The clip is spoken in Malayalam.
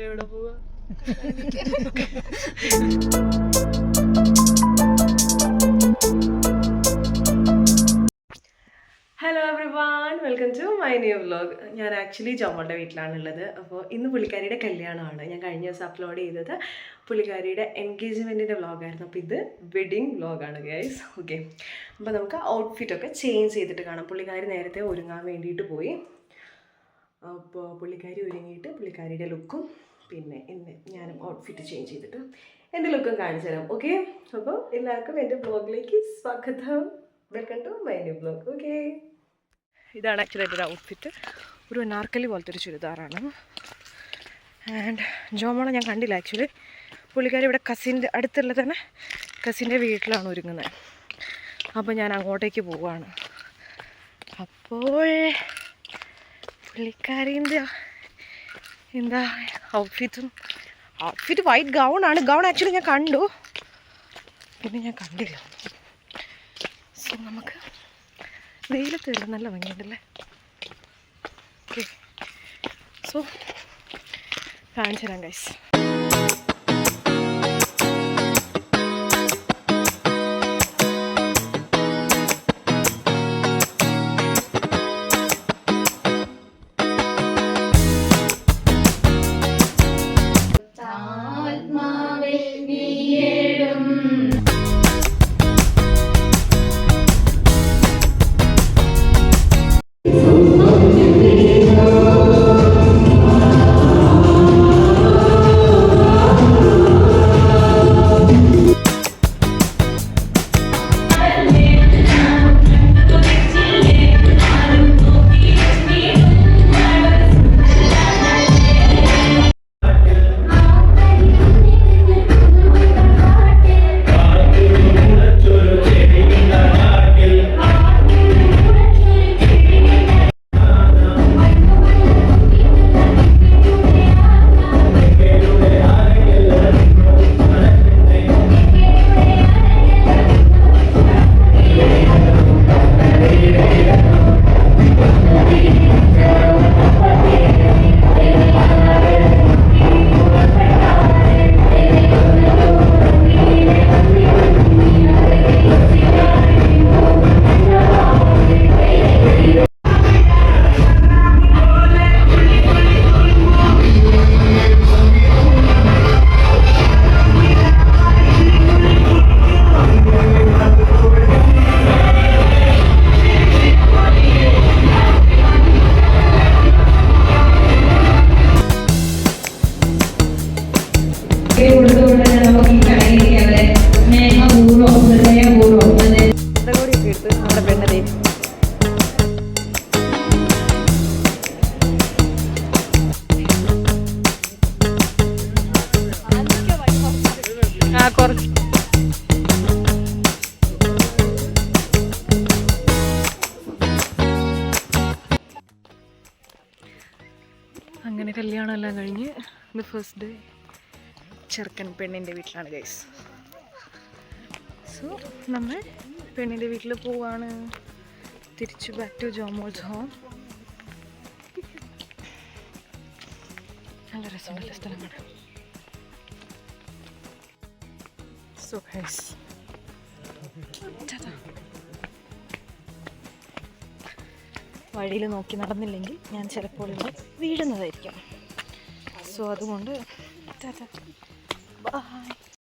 എവിടെ പോവാ? Hello everyone, welcome to my new vlog. ഞാൻ ആക്ച്വലി ജോമോളുടെ വീട്ടിലാണുള്ളത്. അപ്പോൾ ഇന്ന് പുള്ളിക്കാരിയുടെ കല്യാണമാണ്. ഞാൻ കഴിഞ്ഞ ദിവസം അപ്ലോഡ് ചെയ്തത് പുള്ളിക്കാരിയുടെ എൻഗേജ്മെൻറ്റിൻ്റെ വ്ലോഗായിരുന്നു. അപ്പോൾ ഇത് വെഡിങ് വ്ലോഗാണ് ഗൈസ്. ഓക്കെ, അപ്പോൾ നമുക്ക് ഔട്ട്ഫിറ്റൊക്കെ ചേഞ്ച് ചെയ്തിട്ട് കാണാം. പുള്ളിക്കാരി നേരത്തെ ഒരുങ്ങാൻ വേണ്ടിയിട്ട് പോയി. അപ്പോൾ പുള്ളിക്കാരി ഒരുങ്ങിയിട്ട് പുള്ളിക്കാരിയുടെ ലുക്കും പിന്നെ ഞാനും ഔട്ട്ഫിറ്റ് ചേഞ്ച് ചെയ്തിട്ട് എൻ്റെ ലുക്കും കാണിച്ചു തരാം. ഓക്കെ, അപ്പോൾ എല്ലാവർക്കും എൻ്റെ വ്ലോഗിലേക്ക് സ്വാഗതം. Welcome to my new vlog. Okay, ഇതാണ് ആക്ച്വലി എൻ്റെ ഒരു ഔട്ട്ഫിറ്റ്. ഒരു നാർക്കലി പോലത്തെ ഒരു ചുരിദാറാണ്. ആൻഡ് ജോമോളെ ഞാൻ കണ്ടില്ല ആക്ച്വലി. പുള്ളിക്കാരി ഇവിടെ കസിൻ്റെ അടുത്തുള്ള തന്നെ കസിൻ്റെ വീട്ടിലാണ് ഒരുങ്ങുന്നത്. അപ്പോൾ ഞാൻ അങ്ങോട്ടേക്ക് പോവുകയാണ്. അപ്പോൾ പുള്ളിക്കാരിൻ്റെ എന്താ ഔട്ട്ഫിറ്റ് വൈറ്റ് ഗൗണാണ്. ഗൗൺ ആക്ച്വലി ഞാൻ കണ്ടു, പിന്നെ ഞാൻ കണ്ടില്ല. സോ നമുക്ക് വെയിലത്ത് വരാം, നല്ല ഭംഗിയുണ്ടല്ലേ. ഓക്കെ, സോ കാണിച്ചു തരാം ഗൈസ്. അങ്ങനെ കല്യാണം എല്ലാം കഴിഞ്ഞ് ഇത് ഫസ്റ്റ് ഡേ ചെറുക്കൻ പെണ്ണിൻ്റെ വീട്ടിലാണ് ഗൈസ്. സോ നമ്മൾ പെണ്ണിൻ്റെ വീട്ടിൽ പോവാണ്. തിരിച്ചു ബാക്ക് ടു ജോമോൾസ് ഹോം. നല്ല രസമുള്ള സ്ഥലമാണ്. സോ ഗൈസ്, വഴിയിൽ നോക്കി നടന്നില്ലെങ്കിൽ ഞാൻ ചിലപ്പോൾ ഇവിടെ വീഴുന്നതായിരിക്കും. സോ അതുകൊണ്ട് ബൈ.